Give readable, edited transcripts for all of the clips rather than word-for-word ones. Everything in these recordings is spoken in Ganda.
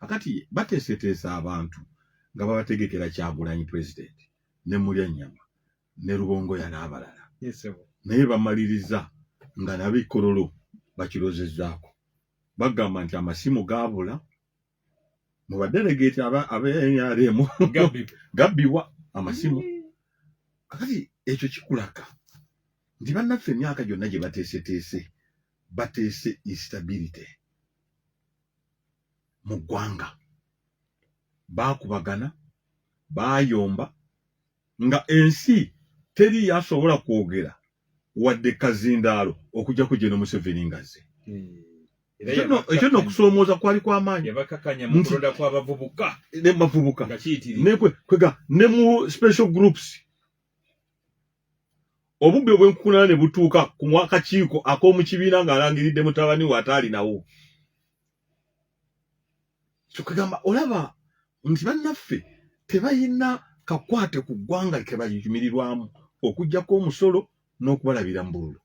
kakati bateeseteesa abantu nga babategekera Kyagulanyi president ne Mulyannyama ne Rubongo ya n'abalala. Naye bamaliriza nga nabikololo bakirozezzaako bagamba nti amasimu gaabula mu badelegate NRM gabbiwa amasimu. Kakati ekyo kikulaga nti bannaffe emyaka gyonna gye bateese instability mu ggwanga, baakubagana, baayomba, nga ensi teri yasobola kwogera wadde Kazindaalo okujjako General Museveni ngazze. Ekyo n'okusoomooza kwali kw'amaanyi. Yabakakanya mu kulonda kw'abavubuka ne bavubuka ne mu special groups. Obubbi obw'enkukunana ne butuuka ku mwakakiiko ak'omu kibiina ng'alangiridde mutabani we ataali nawo. Kyokugamba olaba nti bannaffe tebayina kakwate ku ggwanga ke bayimirirwamu okuggyako omusolo n'okubalabira mbululo.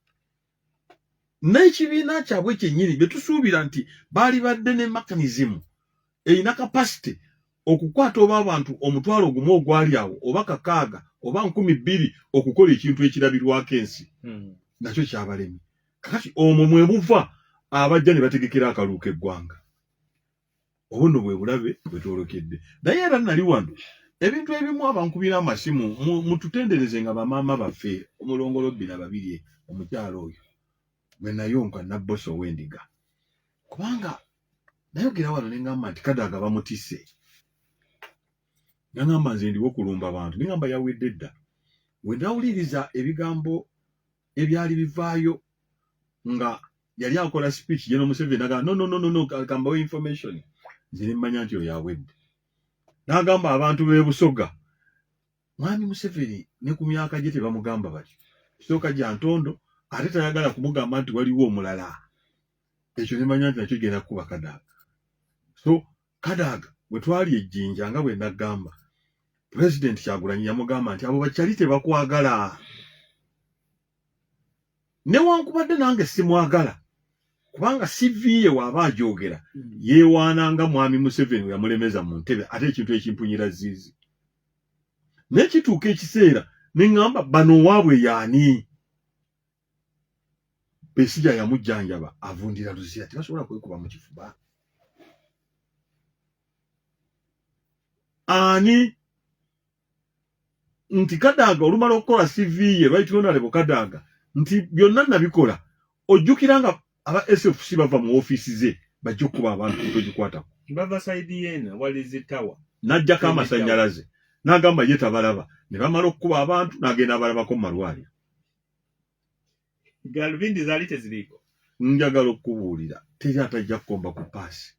N'ekibiina kyabwe kyennyini bye tusuubira nti baali badde ne mechanism erina kapasite okukwata oba abantu omutwalo gumu ogwali awo oba 600 oba 200 okukola ekintu ekirabirwako ensi. Nakyo kyabalemi. Kakati omwo mwe buva abajja ne bategekera akaluuka eggwanga. Obuno bwe bulabe bwe twolokedde. Naye era nali wano ebintu ebimu abankubira amasimu mututendereze nga bamaama baffe omulongolo 2 omukyalo oyo bwe nayonka nabboso w'endiga. Kubanga nayogera wano ne ngamba nti Kadaga bamutisse. Ngamba nze ndiwo kulumba abantu. Ngamba yawedde dda. Bwe ndawuliriza ebigambo ebyali bivaayo nga yali akola speech General Museveni agamba no kambawo information. Nze ne mmanya nti oyo yawedde. N'agamba abantu b'e Busoga, Mwami Museveni ne ku myaka gye tebamugamba bati. Kisooka gya ntondo ate tayagala kumugamba nti waliwo omulala. Ekyo ne mmanya nti nakyo genda kuba Kadaga. So Kadaga bwe twali ejjinja nga bwe nagamba, President Kyagulanyi yamugamba nti abo bakyali tebakwagala. Newankubadde nange simwagala kubanga CV ye waaba ajoogera yeewaananga Mwami Museveni we yamulemeza mu ntebe ate ekintu ekimpunyira ziizi. N'ekituuka ekiseera ne ngamba bano waabwe yaani. Besigya yamujjanjaba avundira Luzira tebasobola kwekuba mu kifuba. Ani nti Kadaga olumala okukola CV ye Right Honorable Kadaga nti byonna nabikola ojjukiranga aba SFC bava mu office ze bajja okuba abantu kutogikwata bava side yena walizitawa najja kama sanyalaze n'agamba ye tabalaba ne bamala okuba abantu n'agenda abalabako mu malwaliro. Galvindi zalite ziliko njagala okubuulira teri atajja kukomba ku paasi.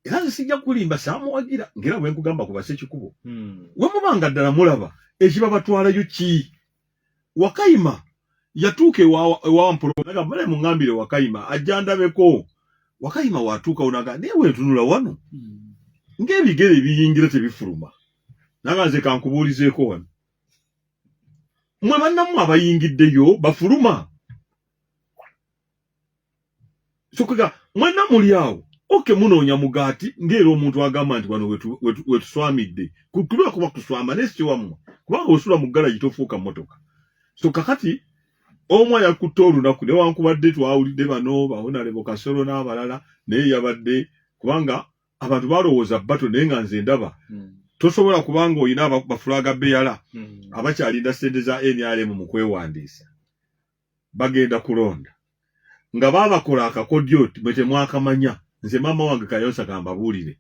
Era nze sijja kulimba saamuwagira ngera bwe nkugamba ku Basekikubo. We mubanga ddala mulaba ekibabatwalayo ki? Wakayima yatuuka ewa Mpolo naga bale mungambire Wakayima ajjandabeko. Wakayima watuuka onaga naye wentunula wano ng'ebigere biyingira tebifuluma. Naga nze kankubuulizeeko wano. Mwe bannamu abayingiddeyo bafuluma. Sokuga mwenna muli awo. Oke munoonya mugaati ng'era omuntu agamba nti wano wetuswamidde. Kulwa kuba kuswama nesi wammwe. Kubanga osula mu ggala gitofuuka mmotoka. So kakati omwa yakutte olunaku newankubadde twawulidde bano Honorable Kasolo n'abalala naye yabadde kubanga abantu balowooza bato naye nga nze ndaba tosobola kubanga oyina bafulaga beyala abakyalinda ssente za NRM mu kwewandiisa bagenda kulonda nga baabakola akakodyo mwe temwakamanya. Nze maama wange Kayonsa kambabuulire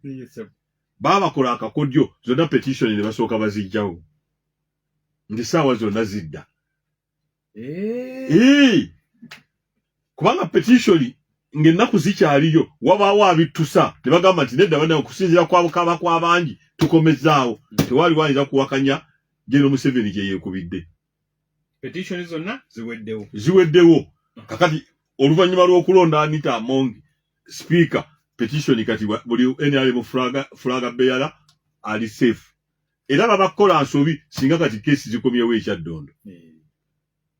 baabakola akakodyo zonna petition ne basooka bazijjawo ndi saawa zonna zidda. Kubanga petition ng'ennaku zikyaliyo wabaawo abittusa ne bagamba nti nedda bana okusinziira kw'abakaba kw'abangi tukomezzaawo tewali wayinza kuwakanya General Museveni gye yeekubidde. Petition zonna ziweddewo. Kakati oluvannyuma lw'okulonda Anita Among speaker petition kati buli NRM fulaga beyala ali safe. Era babakola nsobi singa kati kesi zikomyewo ekyaddondo.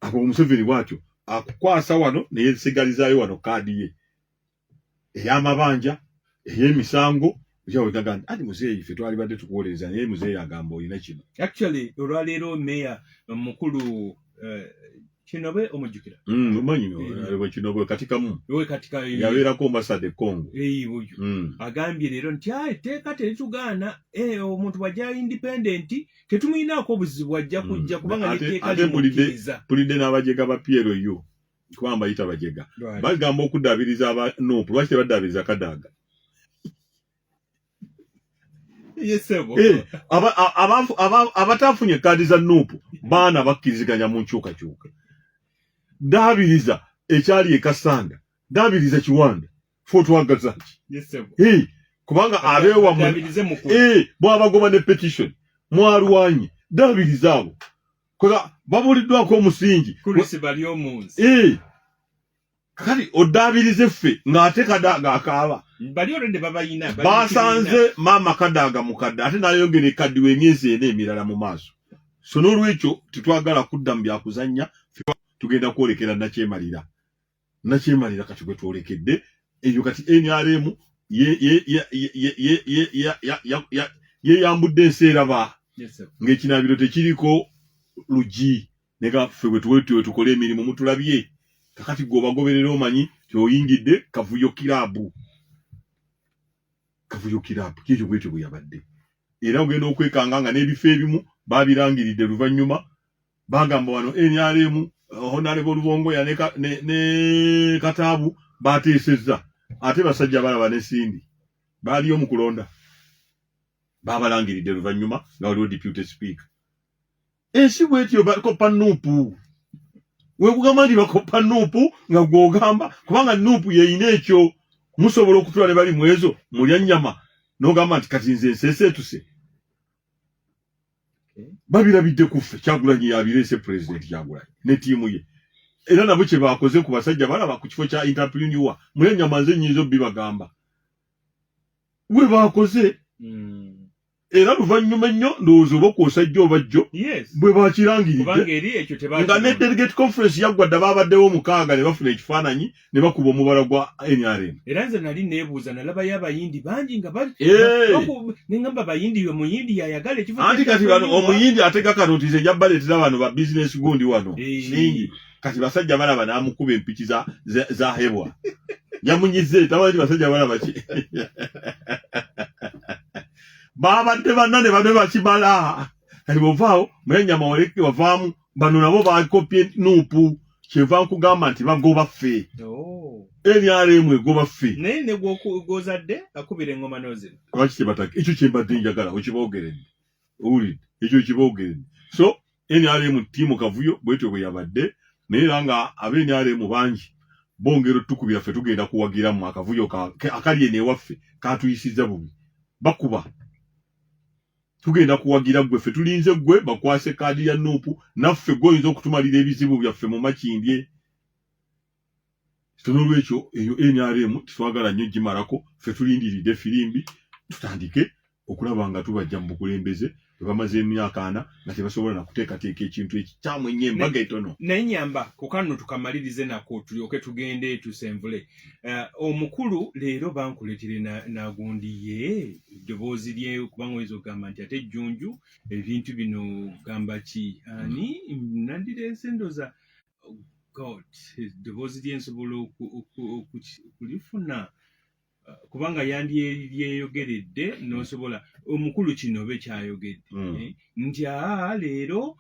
Ako Museveni bwatyo akukwasa wano ne yesigalizaayo wano kaadi ye. ey'amabanja ey'emisango jawe gaganda ati muzeeyi ffe twali badde tukuwolereza naye muzeeyi agamba olina kino. Actually olwaleero meya mukulu Kinobe omujjukira mumanyi Kinobe katikamu we katika yabeerako ambassador Congo buju agambye leero nti etteeka teritugaana omuntu bw'ajja independent tetumuyinaako obuzibu ajja kujja kubanga n'etteeka limukkiriza. Tulidde n'abajega ba Piero yo kuba mbayita bajega bagamba okuddaabiriza aba Nuupu lwaki tebaddaabiriza Kadaga. Abatafunye kaadi za Nuupu baana bakkiriziganya mu nkyukakyuka. Daabiriza ekyali Kasanda, daabiriza Kiwanda fotwagaza ki kubanga abeewamu bw'abagoba ne petition mwalwanye daabiriza abo kola babuliddwako omusingi kulisi bali omunsi kali odaabirize ffe ng'ate Kadaga akaaba bali olende babayina basanze maama Kadaga mukadde ate n'ayongera ekaddi w'emyezi ena emirala mu maaso. So n'olwekyo tetwagala kudda mu byakuzannya, tugenda kwolekera nakyemalira kati gwe twolekedde eyo kati NRM yeyambudde enseeraba ng'ekinaabiro tekiriko lugi nega ffe bwe tuwe tukole emirimu mutulabye kakati gwe obagoberera omanyi tyoyingidde Kavuyo Kirabu kyekyo bwekyo bwe yabadde era ogenda okwekanga nga n'ebifo ebimu babirangiridde luvannyuma bagamba wano NRM Honorable Lubongoya ne Kataabu bateesezza ate basajja balaba ne Sindi baaliyo mu kulonda babalangiridde luvannyuma nga waliwo deputy speaker. Ensi bwetyo bakopa Nuupu wekugamba nti bakopa Nuupu nga gw'ogamba kubanga Nuupu yeyina ekyo musobola okutula ne bali mu ezo mulya nnyama n'ogamba nti kati nze nseeseetuse. Babirabidde ku ffe Kyagulanyi yabireese President Kyagulanyi ne ttiimu ye era nabo kye baakoze ku basajja balaba ku kifo kya entrepreneur mulya nnyama nze nnyinza obibagamba we baakoze era luvannyuma nnyo ndowooza oba kwosajja oba jjo bwe bakirangiridde nga ne delegate conference yaggwadde baabaddewo 6 ne bafuna ekifaananyi ne bakuba omubala gwa NRM. Era nze nali neebuuza nalabayo abayindi bangi nga bali neŋŋamba abayindi omuyindi yayagala ekifo anti kati bano omuyindi atega kanotize ejja baleetera bano ba business gundi wano singi kati basajja balaba n'amukuba empiki za hebwa yamunyize tamanyi basajja balaba ki babadde bannane bano bakimala kati bovaawo mwennyama waleke wavaamu bano nabo bakopye Nuupu kyeva nkugamba nti bagoba ffe NRM egoba ffe naye ne gw'ozadde akubira engoma n'ozino lwaki tebataka ekyo kyembadde njagala okiboogeredde owulidde ekyo kiboogeredde. So NRM ttiimu Kavuyo bwetyo bwe yabadde naye era nga ab'NRM bangi bongera otukubira ffe tugenda kuwagiramu akavuyo akali eno ewaffe katuyisizza bubi bakuba tugenda kuwagira gwe ffe tulinze gwe bakwase kaadi ya Nuupu naffe gwe oyinza okutumalira ebizibu byaffe mu makindye. N'olwekyo eyo NRM tetwagala nnyo gimalako ffe tulindiridde firimbi tutandike okulaba nga tubajja mu bukulembeze bwe bamaze emyaka 4 nga tebasobola na kuteekateeka ekintu ekikyamu ennyo embaga etono. Naye nyamba ku kano tukamalirize nako tulyoke tugende tusenvule. Omukulu leero bankuleetere nagundi ye eddoboozi lye kubanga oyinza okugamba nti ate Jjunju ebintu bino gamba ki ani nandireese ndoza God eddoboozi lye nsobola okulifuna kubanga yandyeyogeredde n'osobola omukulu kino be kyayogedde nti leero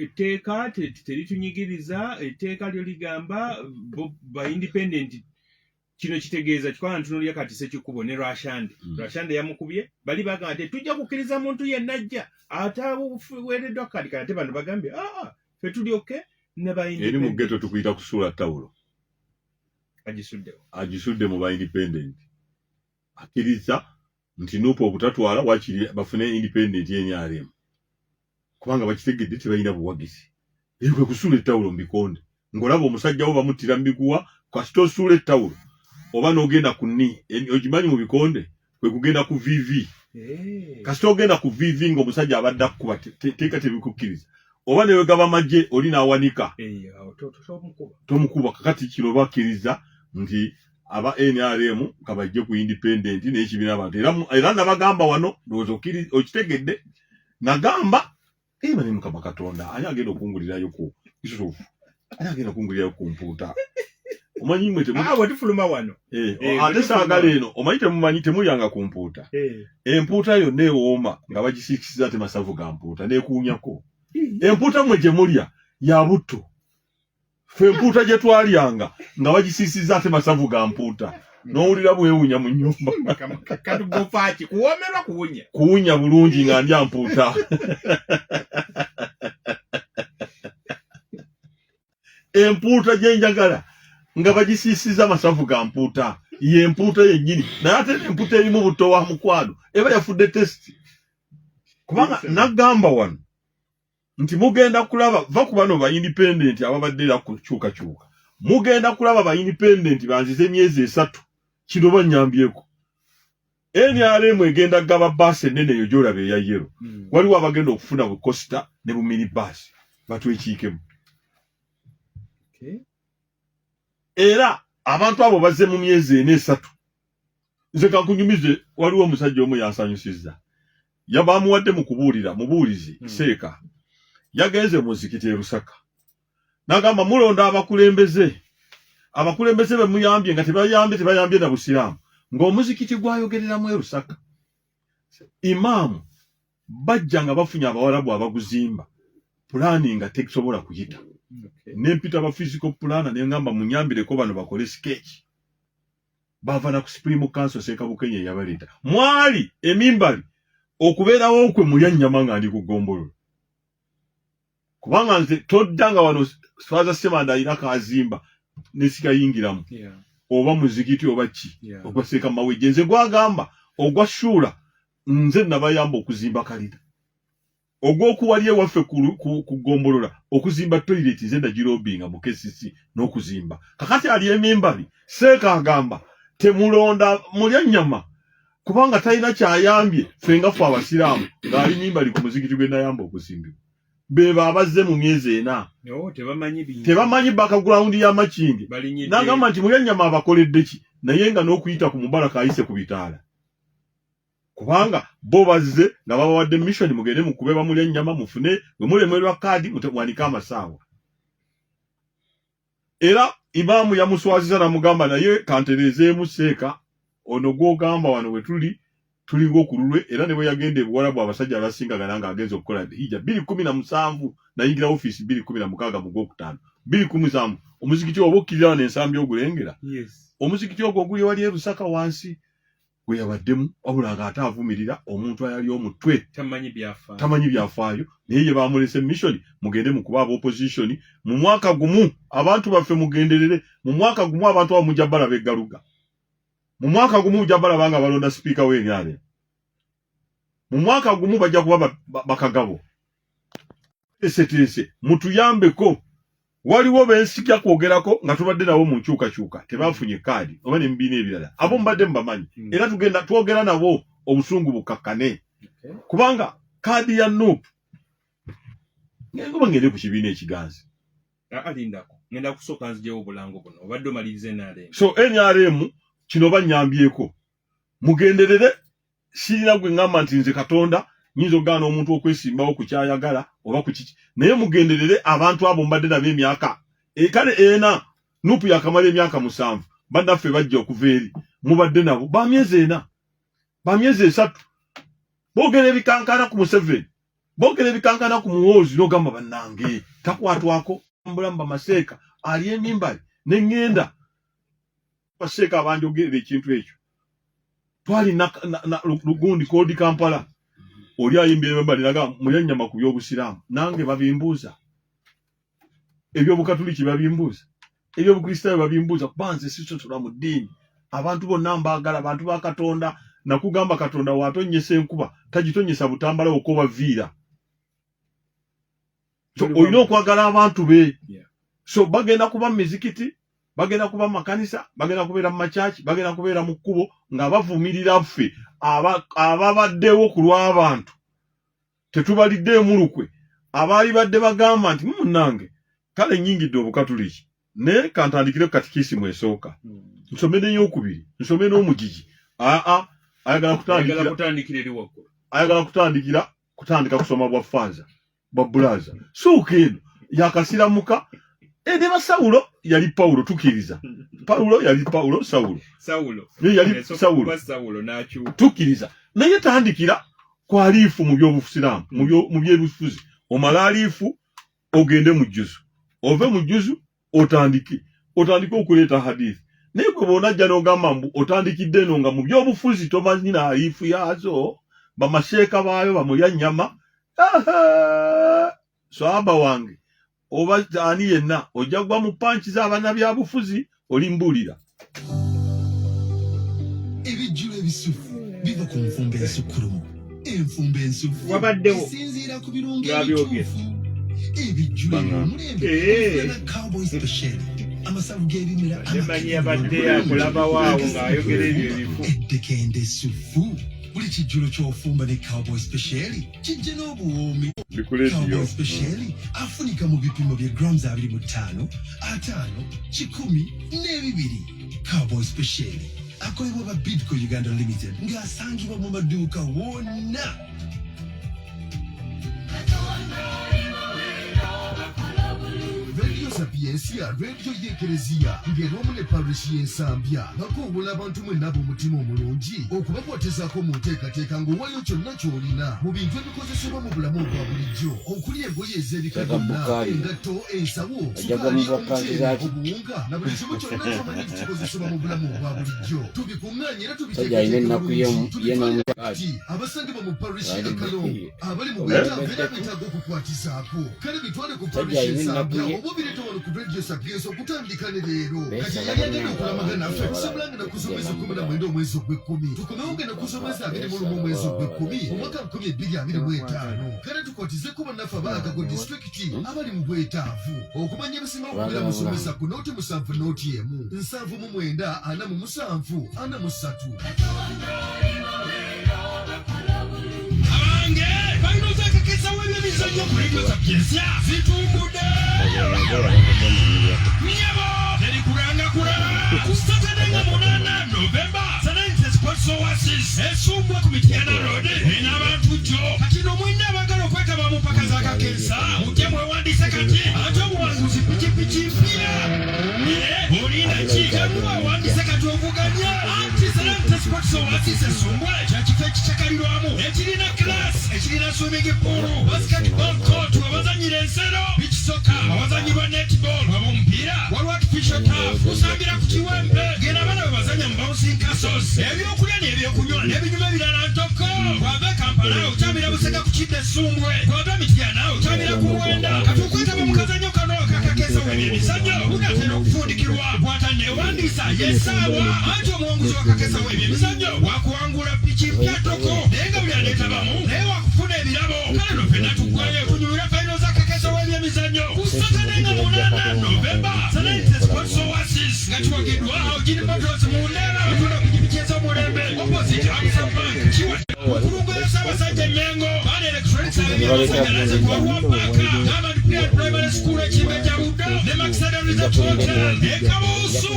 etteeka teritunyigiriza etteeka lyo ligamba ba independent kino kitegeeza kikwanga ntunulya kati Sekikubo ne Rwashande yamukubye bali bagamba nti tujja kukkiriza muntu yenna ajja ataweereddwa kadi ate bano bagambye ffe tulyoke ne ba independent. Eri mu ghetto tukuyita kusuula tawulo agisudde mu ba independent akkiriza nti Nuupu obutatwala wakiri bafune independent y'NRM kubanga bakitegedde tebalina buwagizi eyo kwe kusuula ettawulo mu bikonde ng'olaba omusajja wo bamuttira mu biguwa kasita osuula ettawulo oba n'ogenda ku okimanyi mu bikonde kwe kugenda ku VV kasita ogenda ku VV ng'omusajja abadde akukuba teeka tebikukkiriza oba ne wegaba magye oli n'awanika tomukuba kakati kino bakkiriza nti aba NRM kabajje ku independent n'ekibiina abantu era nabagamba wano ndowooza okitegedde nagamba bali Mukama Katonda ani agenda okungulirayo ku Yusufu ani agenda okungulirayo ku mpuuta omanyi mwe tufuluma wano ate saagala eno omanyi temumanyi temulyanga ku mpuuta empuuta yonna ewooma nga bagisiikisiza ate masavu ga mpuuta neekuunyako empuuta mwe gye mulya ya butto ffe empuuta gye twalyanga nga bagisiisiza ate masavu ga mpuuta n'owulira bwewunya mu nnyumba katugofaaki kuwoomerwa kuwunya bulungi nga ndya mpuuta empuuta gye njagala nga bagisiisiza masavu ga mpuuta ye empuuta yennyini naye ate empuuta erimu butto wa mukwano eba yafudde tesiti kubanga nagamba wano nti mugenda kulaba va ku bano ba independent ababadde era kukyukakyuka mugenda kulaba ba independent banzize emyezi 3 kino bannyambyeko NRM egenda gaba baasi ennene eyo gy'olaba eya yero waliwo abagenda okufuna bu costa ne bu minibaasi batwekiikemu era abantu abo bazze mu myezi 4-3 nze kankunyumize waliwo omusajja omu yansanyusizza yabamuwadde mu kubuulira mubuulizi seeka yagenze mu muzikiti e Lusaka nagamba mulonda abakulembeze be muyambye nga tebayambye na busiraamu ng'omuzikiti gwayogereramu e Lusaka imaamu bajja nga bafunye abawarabu abaguzimba pulaani nga tekisobola kuyita nempita ba physical plana nengamba munyambireko bano bakole sketch bava na ku Supreme Council Seeka Bukenya yabaleeta mwali emimbali okubeerawo okwe mulya nnyama nga ndi kugombolola kubanga nze toddanga wano Father Semanda alina kazimba nesikayingiramu oba muzikiti oba ki ogwa Seeka Mawejje nze gwagamba ogwa Shura nze nabayamba okuzimba kalida ogw'okuwaliye waffe kugombolola okuzimba toilet nze ndagirobinga mu KCC n'okuzimba kakati ali emimbali Seeka agamba temulonda mulya nnyama kubanga talina kyayambye ffe nga ffe abasiraamu ng'ali mimbali ku muzikiti gwe nayamba okuzimbibwa beba abazze mu myezi 4 tebamanyi background y'amakingi nagamba nti mulya nnyama abakoledde ki naye nga n'okuyita ku Mubaraka ayise ku bitaala kubanga bo bazze nga babawadde mission mugende mukube bamulya nnyama mufune bwe mulemerwa kaadi mutwanika amasaawa era imaamu yamuswaziza namugamba naye kantereezeemu Seeka ono gw'ogamba wano we tuliwo ku lulwe era ne bwe yagenda ebuwarabu abasajja abasingagana nga agenza okukola hijja 2017 nayingira ofiisi 2016 mu Gwokutaano 2017 omuzikiti oba okkirira n'ensambi ogulengera omuzikiti ogwo oguli wali e Lusaka wansi gwe yabaddemu wabula ng'ate avumirira omuntu ayali omutwe tamanyi byafaayo naye ye bamulese mission mugende mukuba aba opposition mu mwaka gumu abantu baffe mugenderere mu mwaka gumu abantu abo mujja balaba eggaluga mu mwaka gumu mujja balaba nga balonda speaker w'ebyale mu mwaka gumu bajja kuba bakagabo esetese mutuyambeko waliwo bensikya kwogerako nga tubadde nabo mu nkyukakyuka tebafunye kaadi oba n'embiina ebirala abo mbadde mbamanyi era tugenda twogera nabo obusungu bukakkane kubanga kaadi ya NUP ngende ku kibiina ekiganzi alindako ngenda kusooka nzijewo obulango buno obadde omalirize NRM so NRM kino bannyambyeko mugenderere sirina gwe ngamba nti nze Katonda nyinza okugaana omuntu okwesimbawo ku kyayagala oba ku kiki naye mugenderere abantu abo mbadde nabo emyaka kale ena NUP yakamala emyaka 7 bannaffe bajja okuva eri mubadde nabo ba myezi 3 boogera ebikankana ku Museveni boogera ebikankana ku Muhoozi n'ogamba bannange takwatwako mbulamu bamaseeka ali emimbali neŋŋenda baseeka abanjogerera ekintu ekyo twali na lugundi kodi Kampala oli ayimbira mbali naga mulya nnyama ku by'obusiraamu nange babimbuuza eby'obukatuliki babimbuuza eby'obukristaayo babimbuuza kubanze sisotula mu ddiini abantu bonna mbaagala abantu ba Katonda nakugamba Katonda watonyesa enkuba tagitonyesa butambala okoba viira so olina okwagala abantu be so bagenda kuba mizikiti bagenda kuba makanisa bagenda kubeera mu machachi bagenda kubeera mu kkubo nga bavumirira ffe ababaddewo ku lw'abantu tetubalidde emulukwe abaali badde bagamba nti munnange kale nnyingidde obukatuliki ne kantandikire katikisimu esooka nsome n'eyokubiri nsome n'omugigi ayagala kutandika kusoma bwa fanza bwa bulaza sooka eno yakasiramuka ne basawulo yali Pawulo tukiriza Pawulo yali Pawulo Sawulo yali Sawulo tukiriza naye tandikira kwa alifu mu by'obusiramu mu by'ebifuzi omala alifu ogende mu jjuzu ove mu jjuzu otandike okuleeta hadithi naye gwe bonajja n'ogamba mbu otandikidde eno nga mu by'obufuzi tomanyi na alifu yaazo bamasheeka baayo bamulya nnyama swaba wange oba ani yenna ojja kugwa mu panchi z'abaana byabufuzi olimbuulira ebijjulo ebisufu biva ku nfumba ensukkulumu enfumba ensufu wabaddewo esinziira ku birungo ebituufu ebijjulo eby'omulembe na Cowboy Special amasavu g'ebimera amanyi yabadde akulaba waawo ng'ayogera ebyo ebifu eddekende essufu buli kijjulo ky'ofumba ne Cowboy Special kijja n'obuwoomi Cowboy Special afunika mu bipimo bya grams 25 5 10 n'ebibiri Cowboy Special akolebwa ba Bidco Uganda Limited ng'asangibwa mu maduuka wonna Radio Sapiensia, Radio y'Ekereziya, ng'eromu ne parish y'Ensambya, bakongola abantu mwenna b'omutima omulungi okubakwatizaako mu nteekateeka ng'owaayo kyonna ky'olina mu bintu ebikozesebwa mu bulamu obwa bulijjo okuli engoye ez'ebika byonna, engatto, ensawo, sukaali, omuceere, obuwunga na buli kimu kyonna ky'omanyi kikozesebwa mu bulamu obwa bulijjo. Tubikuŋŋaanye era tubiteekera bulungi tubifaayo abasangibwa mu parish ya Kalongo abali mu bwetaavu era beetaaga okukwatizaako kale bitwale ku parish y'Ensambya obubireta wano ku Radio Sapiensi okutandika ne leero kati yayagala okulamaga naffe tusobulanga nakusomesa 19 omwezi ogw'ekkumi tukomewo na kusomesa 21 omwezi ogw'ekkumi omwaka 2025 kale tukwatizeko bannaffe abaagago disitulikiti abali mu bwetaavu okumanya ebisinga okubeera musomesa ku nooti 7 nooti emu 7 9 47 abange balinoza kakesa w'ebyemizannyo ku Radio Sapiensi zitumbudde nyabo teri kulanga ku Saturday nga 8 November Saturday Sports Oasis esumbwa ku Mityana Road n'abantu jjo kati nomwenda abagala okwetaba mu mpaka za kakesa mujje mwewandise kati ate obuwanguzi pikipiki mpya olina kijamu wewandise kati ovuganya anti Saturday Sports Oasis esumbwa kyakifo ekicakalirwamu ekirina class ekirina swimming pool basketball court wabazanyira ensero beach soccer abazanyirwa netball wab'omupiira waliwo artificial turf kusambira ku kiwempe genda abana bwe bazanya mu bouncing castles ebyokulya n'ebyokunywa n'ebinyuma ebirala ntoko kwava Kampala okyamira Busega ku Kidde Ssumbwe kwava Mityana okyamira ku Mwenda kati okwetaba mu kazannyo kano kakakesa w'ebyemizannyo bunatera okufundikirwa kwata neewandiisa yesaawa anti omuwanguzi wakakesa w'ebyemizannyo wakuwangula piki mpya toko naye nga buli aneetabamu naye wakufuna ebirabo kale no ffenna tuggwayo tunyumira fayino zakakesa w'ebyemizannyo ku Saturday nga 8 November Saturday Sports Oasis nga kiwagiddwa Eugene Motors mu Ndera etunda pikipiki ez'omulembe opposite Absa Bank kiwa okulungoya Ssaabasajja Mengo Bana Electronics ab'ebyamasannyalaze ku Rwambaka Diamond Prior Primary School ekimbejja Buddo ne Maxada Resort Hotel ne Kabuusu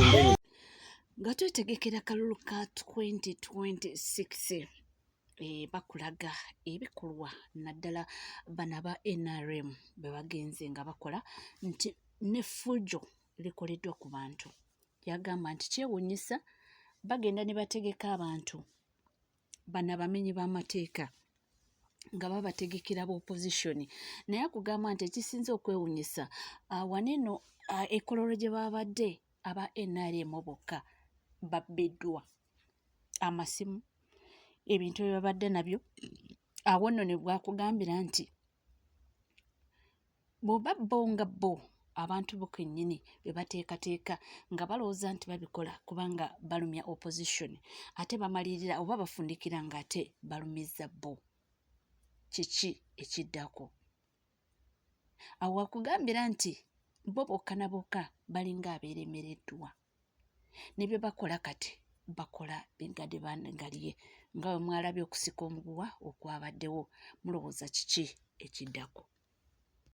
nga twetegekera kalulu ka 2026 bakulaga ebikolwa naddala bana ba NRM bwe bagenze nga bakola nti n'effujjo likoleddwa ku bantu yagamba nti kyewuunyisa bagenda ne bategeka abantu bana bamenyi b'amateeka nga babategekera b'opposition naye akugamba nti ekisinze okwewuunyisa waneno ekololo gye babadde aba NRM bokka babbiddwa amasimu ebintu bye babadde nabyo awo nno ne bwakugambira nti bw'oba bo nga bo abantu bo kennyini be bateekateeka nga balowooza nti babikola kubanga balumya opposition ate bamalirira oba bafundikira ng'ate balumiza bo kiki ekiddako awo wakugambira nti bo bokka na bokka balinga abeeremereddwa ne bye bakola kati bakola bengadde bangalye nga bwe mwalabye okusika omuguwa okwabaddewo mulowooza kiki ekiddako